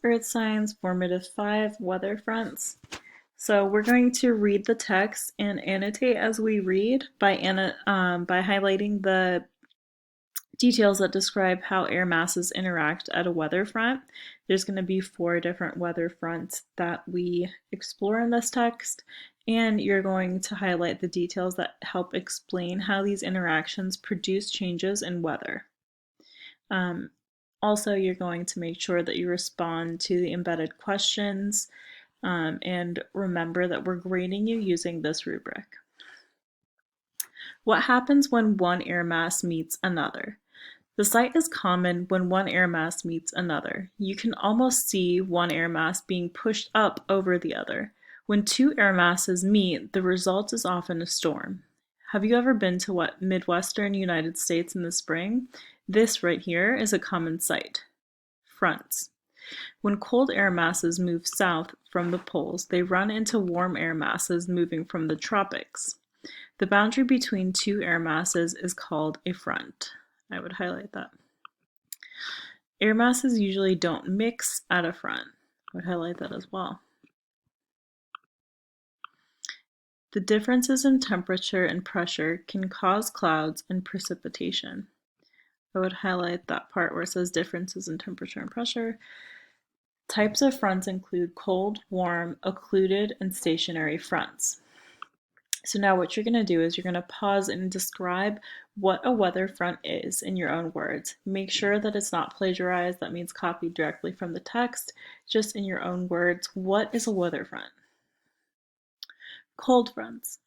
Earth Science Formative 5 Weather Fronts. So we're going to read the text and annotate as we read by highlighting the details that describe how air masses interact at a weather front. There's going to be 4 different weather fronts that we explore in this text, and you're going to highlight the details that help explain how these interactions produce changes in weather. Also, you're going to make sure that you respond to the embedded questions, and remember that we're grading you using this rubric. What happens when one air mass meets another? The sight is common when one air mass meets another. You can almost see one air mass being pushed up over the other. When 2 air masses meet, the result is often a storm. Have you ever been to Midwestern United States in the spring? This right here is a common sight. Fronts. When cold air masses move south from the poles, they run into warm air masses moving from the tropics. The boundary between 2 air masses is called a front. I would highlight that. Air masses usually don't mix at a front. I would highlight that as well. The differences in temperature and pressure can cause clouds and precipitation. I would highlight that part where it says differences in temperature and pressure. Types of fronts include cold, warm, occluded, and stationary fronts. So now what you're going to do is you're going to pause and describe what a weather front is in your own words. Make sure that it's not plagiarized, that means copied directly from the text, just in your own words. What is a weather front? Cold fronts.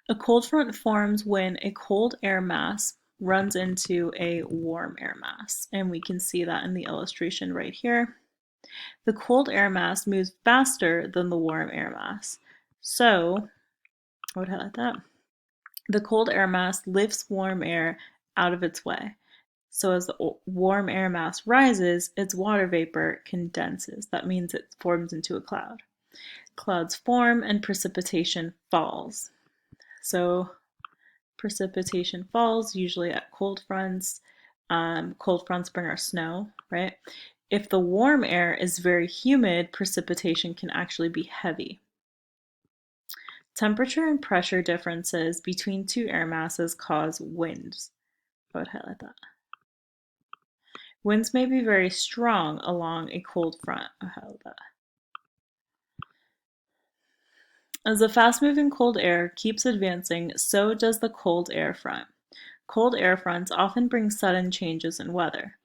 A cold front forms when a cold air mass runs into a warm air mass, and we can see that in the illustration right here. The cold air mass moves faster than the warm air mass. So, I would highlight that. The cold air mass lifts warm air out of its way. So as the warm air mass rises, its water vapor condenses. That means it forms into a cloud. Clouds form and precipitation falls. So precipitation falls usually at cold fronts. Cold fronts bring our snow, right? If the warm air is very humid, precipitation can actually be heavy. Temperature and pressure differences between 2 air masses cause winds. I would highlight that. Winds may be very strong along a cold front. I would highlight that. As the fast-moving cold air keeps advancing, so does the cold air front. Cold air fronts often bring sudden changes in weather.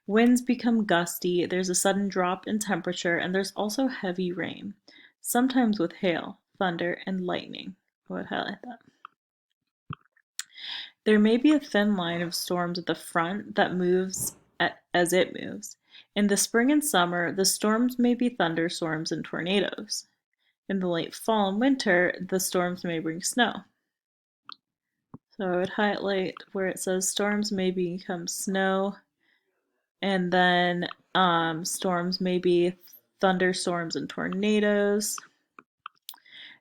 Winds become gusty, there's a sudden drop in temperature, and there's also heavy rain, sometimes with hail, thunder, and lightning. I would highlight that. There may be a thin line of storms at the front that moves as it moves. In the spring and summer, the storms may be thunderstorms and tornadoes. In the late fall and winter, the storms may bring snow. So I would highlight where it says storms may become snow, and then storms may be thunderstorms and tornadoes.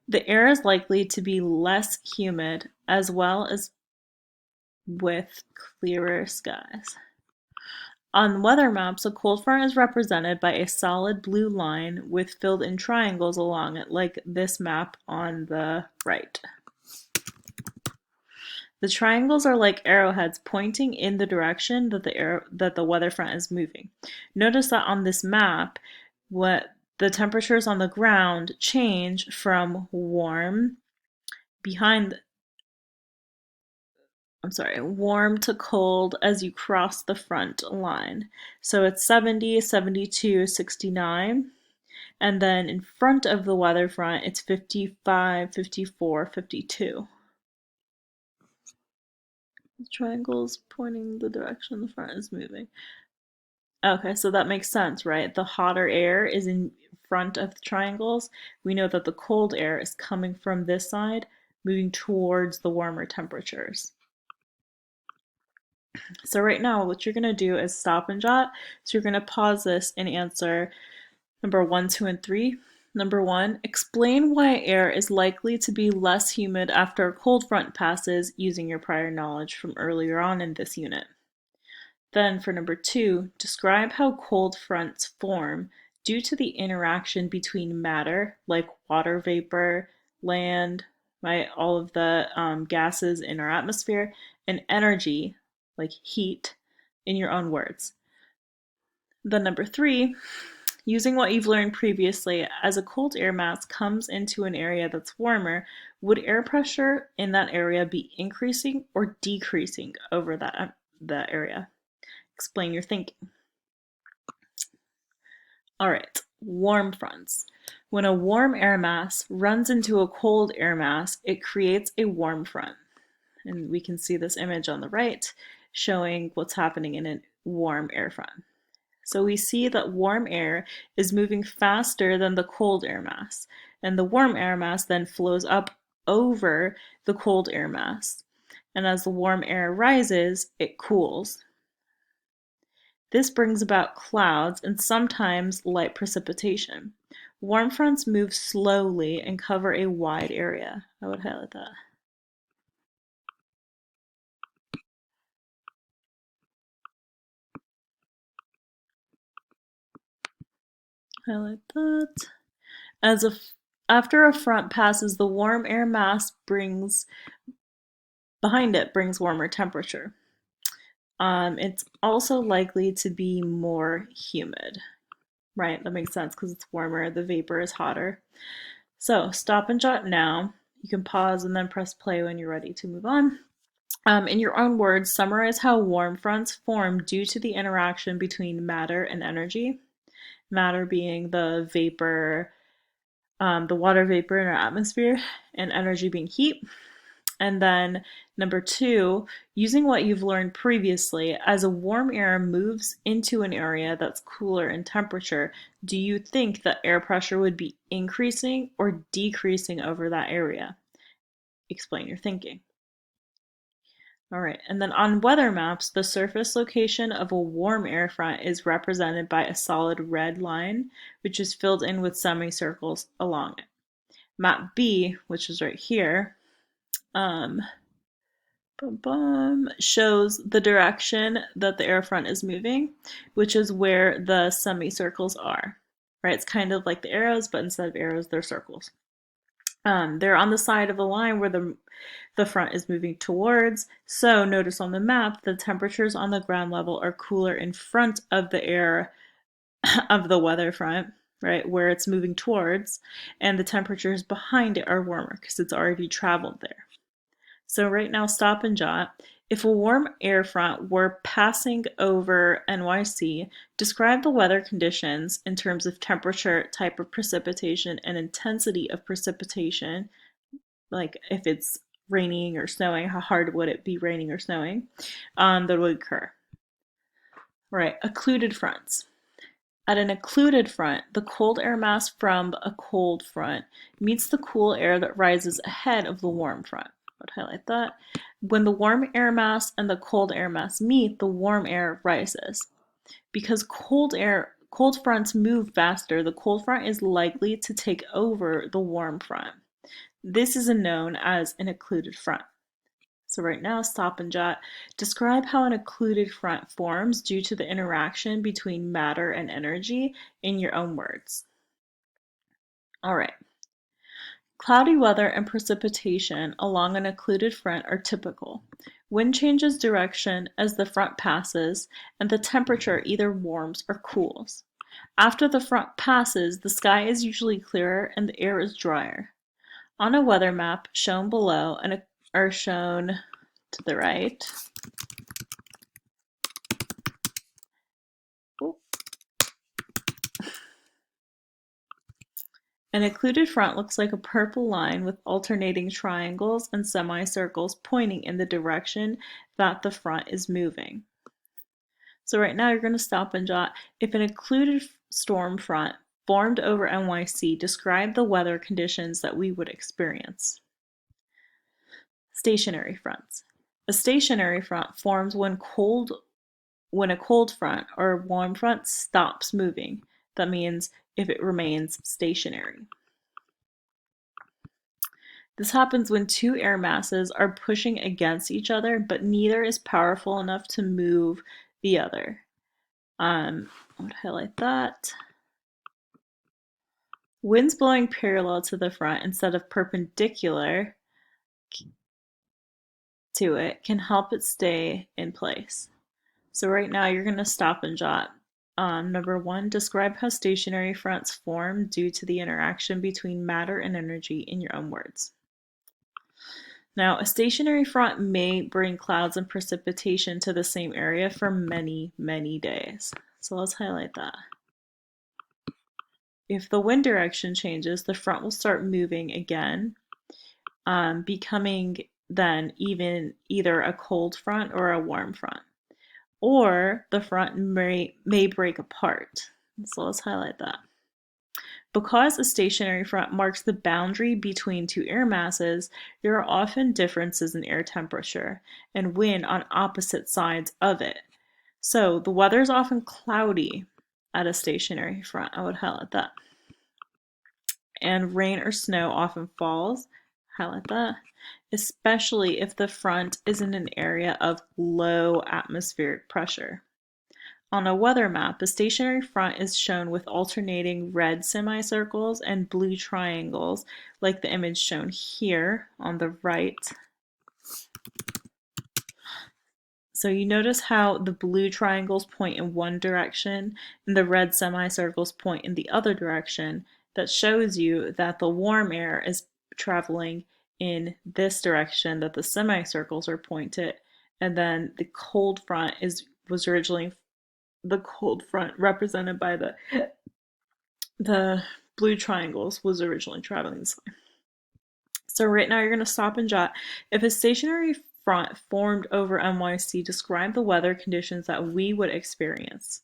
The air is likely to be less humid as well as with clearer skies. On weather maps, a cold front is represented by a solid blue line with filled-in triangles along it, like this map on the right. The triangles are like arrowheads pointing in the direction that the weather front is moving. Notice that on this map, what the temperatures on the ground change from warm to cold as you cross the front line. So it's 70, 72, 69. And then in front of the weather front, it's 55, 54, 52. The triangle's pointing the direction the front is moving. Okay, so that makes sense, right? The hotter air is in front of the triangles. We know that the cold air is coming from this side, moving towards the warmer temperatures. So right now, what you're going to do is stop and jot. So you're going to pause this and answer number 1, 2, and 3. Number 1, explain why air is likely to be less humid after a cold front passes using your prior knowledge from earlier on in this unit. Then for number 2, describe how cold fronts form due to the interaction between matter, like water vapor, land, right, all of the gases in our atmosphere, and energy, like heat, in your own words. Then number 3, using what you've learned previously, as a cold air mass comes into an area that's warmer, would air pressure in that area be increasing or decreasing over that area? Explain your thinking. All right, warm fronts. When a warm air mass runs into a cold air mass, it creates a warm front. And we can see this image on the right showing what's happening in a warm air front. So we see that warm air is moving faster than the cold air mass, and the warm air mass then flows up over the cold air mass. And as the warm air rises, it cools. This brings about clouds and sometimes light precipitation. Warm fronts move slowly and cover a wide area. I would highlight that. Highlight that. After a front passes, the warm air mass behind it brings warmer temperature. It's also likely to be more humid. Right, that makes sense because it's warmer, the vapor is hotter. So stop and jot now. You can pause and then press play when you're ready to move on. In your own words, summarize how warm fronts form due to the interaction between matter and energy. Matter being the vapor, the water vapor in our atmosphere, and energy being heat. And then number 2, using what you've learned previously, as a warm air moves into an area that's cooler in temperature, do you think that air pressure would be increasing or decreasing over that area? Explain your thinking. All right, and then on weather maps, the surface location of a warm air front is represented by a solid red line, which is filled in with semicircles along it. Map B, which is right here, shows the direction that the air front is moving, which is where the semicircles are. Right, it's kind of like the arrows, but instead of arrows, they're circles. They're on the side of the line where the front is moving towards. So notice on the map, the temperatures on the ground level are cooler in front of the air of the weather front, right, where it's moving towards, and the temperatures behind it are warmer because it's already traveled there. So right now, stop and jot. If a warm air front were passing over NYC, describe the weather conditions in terms of temperature, type of precipitation, and intensity of precipitation. Like if it's raining or snowing, how hard would it be raining or snowing that would occur? Right, occluded fronts. At an occluded front, the cold air mass from a cold front meets the cool air that rises ahead of the warm front. I would highlight that. When the warm air mass and the cold air mass meet, the warm air rises. Because cold fronts move faster, the cold front is likely to take over the warm front. This is known as an occluded front. So right now, stop and jot. Describe how an occluded front forms due to the interaction between matter and energy in your own words. All right. Cloudy weather and precipitation along an occluded front are typical. Wind changes direction as the front passes, and the temperature either warms or cools. After the front passes, the sky is usually clearer and the air is drier. On a weather map shown below and are shown to the right. An occluded front looks like a purple line with alternating triangles and semicircles pointing in the direction that the front is moving. So right now you're going to stop and jot. If an occluded storm front formed over NYC, describe the weather conditions that we would experience. Stationary fronts. A stationary front forms when a cold front or warm front stops moving. That means if it remains stationary. This happens when two air masses are pushing against each other, but neither is powerful enough to move the other. I would highlight that. Winds blowing parallel to the front instead of perpendicular to it can help it stay in place. So right now you're going to stop and jot. Number 1, describe how stationary fronts form due to the interaction between matter and energy in your own words. Now, a stationary front may bring clouds and precipitation to the same area for many, many days. So let's highlight that. If the wind direction changes, the front will start moving again, becoming then either a cold front or a warm front. Or the front may break apart. So let's highlight that. Because a stationary front marks the boundary between two air masses, there are often differences in air temperature and wind on opposite sides of it. So the weather is often cloudy at a stationary front. I would highlight that. And rain or snow often falls. Highlight that. Especially if the front is in an area of low atmospheric pressure. On a weather map, a stationary front is shown with alternating red semicircles and blue triangles, like the image shown here on the right. So you notice how the blue triangles point in one direction and the red semicircles point in the other direction. That shows you that the warm air is traveling in this direction that the semicircles are pointed, and then the cold front was originally the cold front represented by the blue triangles was originally traveling this way. So right now you're going to stop and jot. If a stationary front formed over NYC, describe the weather conditions that we would experience.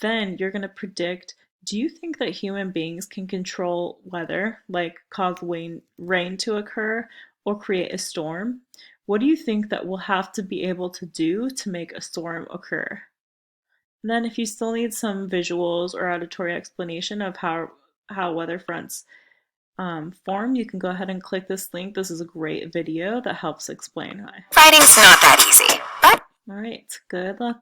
Then you're going to predict, do you think that human beings can control weather, like cause rain to occur or create a storm? What do you think that we'll have to be able to do to make a storm occur? And then if you still need some visuals or auditory explanation of how weather fronts form, you can go ahead and click this link. This is a great video that helps explain why. Writing's not that easy, but all right, good luck.